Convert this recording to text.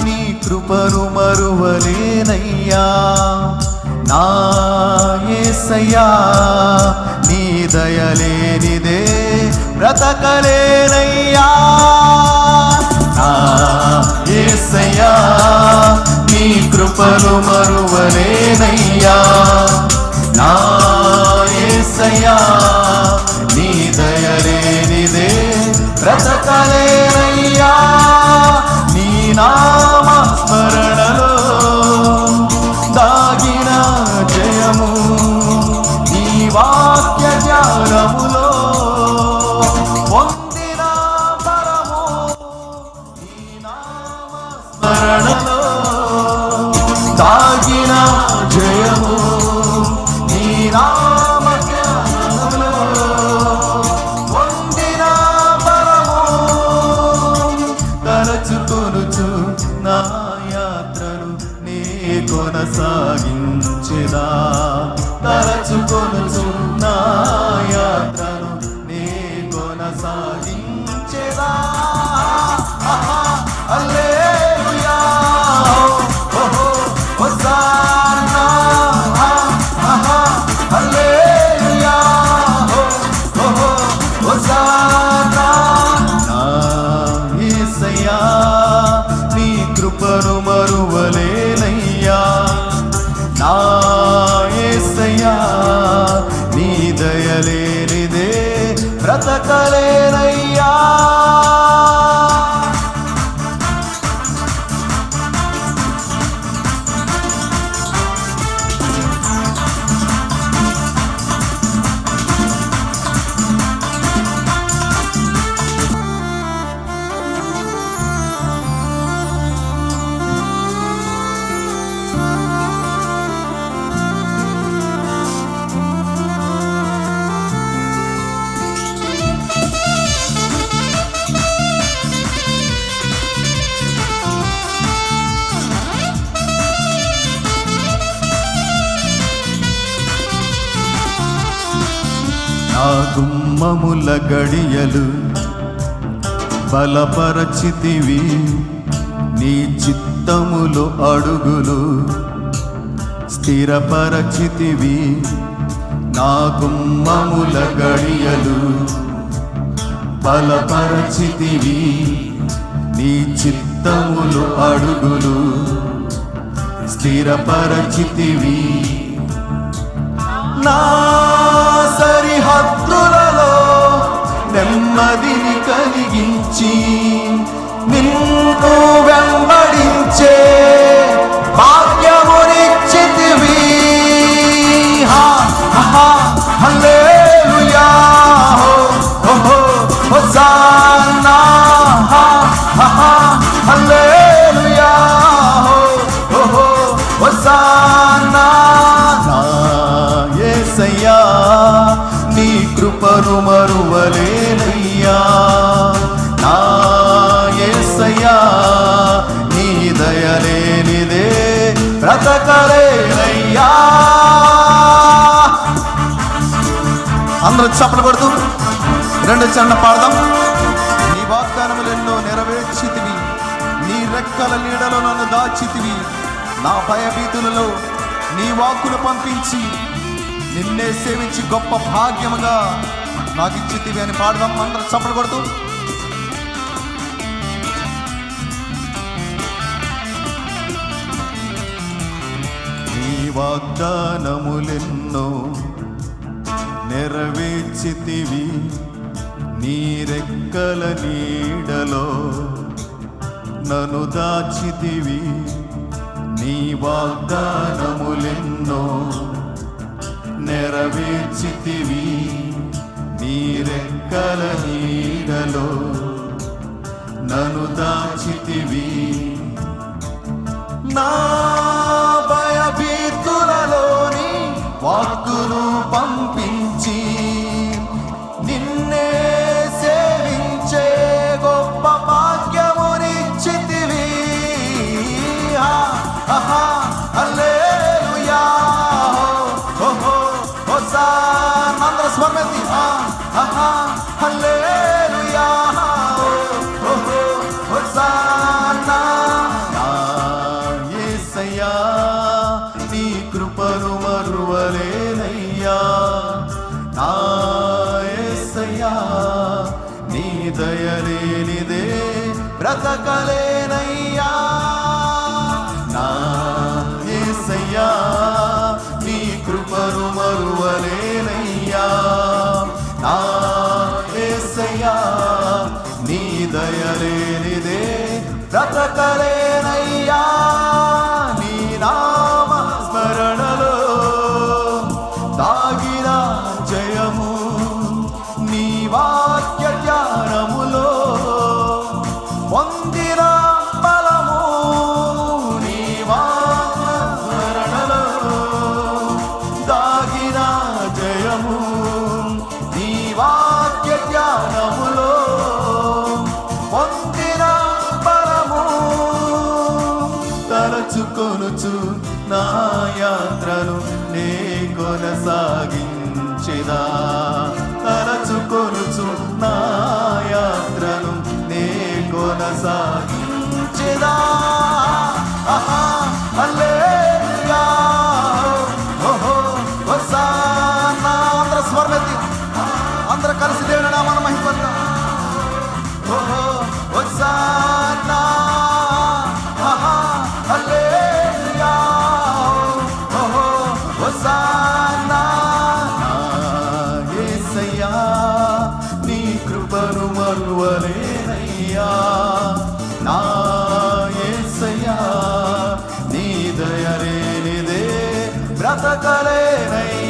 నీ కృపను మరువలేనయ్యా నా యేసయ్యా నీ దయలేనిదే బ్రతకలేనయ్యా నా యేసయ్యా నీ కృపను మరువలేనయ్యా నా యేసయ్యా నీ దయలేనిదే బ్రతకలేనయ్యా నీ నామ స్మరణలో దాగిన జయము నీ వాక్య జ్ఞానములో పొందిన పరము నీ నామ స్మరణలో దాగిన జయము నీ నామ జ్ఞానములో పొందిన పరము తలచుకొనుచు నా యాత్రను నే కొనసాగించెదా తలచుకొనుచు నా యాత్రను నే కొనసాగించెదా హల్లెలూయా ఓహో హోసానా హల్లెలూయా ఓహో హోసానా నా యేసయ్యా నీ కృపను మరువలేనయ్యా నా యేసయ్యా నీ దయలేనిదే బ్రతకలేనయ్యా నా గుమ్మముల గడియలు బలపరచితివి నీ చిత్తములో అడుగులు స్థిరపరచితివి నా గుమ్మముల గడియలు బలపరచితివి నీ చిత్తములో అడుగులు స్థిరపరచితివి నా సరిహద్దులలో నెమ్మదిని కలిగించి నిన్ను వెంబడించే భాగ్యమునిచ్చితివి హల్లెలూయా ఓహో హోసానా హల్లెలూయా ఓహో హోసానా యేసయ్యా నీ కృపను మరువలేనయ్యా నా యేసయ్యా నీ దయలేనిదే బ్రతకలేనయ్యా అందరూ చప్పట్లు కొడుతూ రెండు చన్న పాడదాం నీ వాగ్దానములెన్నో నెరవేర్చితివి నీ రెక్కల నీడలో నన్ను దాచితివి నా భయభీతులలో నీ వాక్కును పంపించి నిన్నే సేవించి గొప్ప భాగ్యముగా నాకు ఇచ్చితివి అని పాడదాం అందరూ చప్పట్లు కొడుతూ నీ వాగ్దానములెన్నో నెరవేర్చితివి నీ రెక్కల నీడలో నన్ను దాచితివి నీ వాగ్దానములెన్నో నెరవేర్చితివి నీ రెక్కల నీడలో నన్ను దాచితివి నా భయభీతులలోని వాక్కును పంపించి నిన్నే సేవించే గొప్ప భాగ్యమునిచ్చితివి హల్లెలూయా ఓహో హోసానా అందరూ స్వరమెత్తి హల్లెలూయా ఓహో హోసానా బ్రతకలేనయ్యా నీ నామ స్మరణలో దాగిన జయము నీ వాక్య జ్ఞానములో పొందిన బలము నీ వాక్య స్మరణలో దాగిన జయము నీ వాక్య జ్ఞానములో పొందిన బలము తలచుకొనుచు నా యాత్రను నే కొనసాగించెదా తలచుకొనుచు నా యాత్రను నే కొనసాగించెదా హల్లెలూయా ఓహో హోసన్నా అందరూ స్వరమెత్తి అందరూ కలిసి దేవుని నామాన్ని మహిమపడదాం ఓహో హోసన్నా హల్లెలూయా ఓహో హోసన్నా యేసయ్యా నీ కృపను మరువలేనయ్యా నా యేసయ్యా నీ దయ లేనిదే బ్రతకలేనయ్యా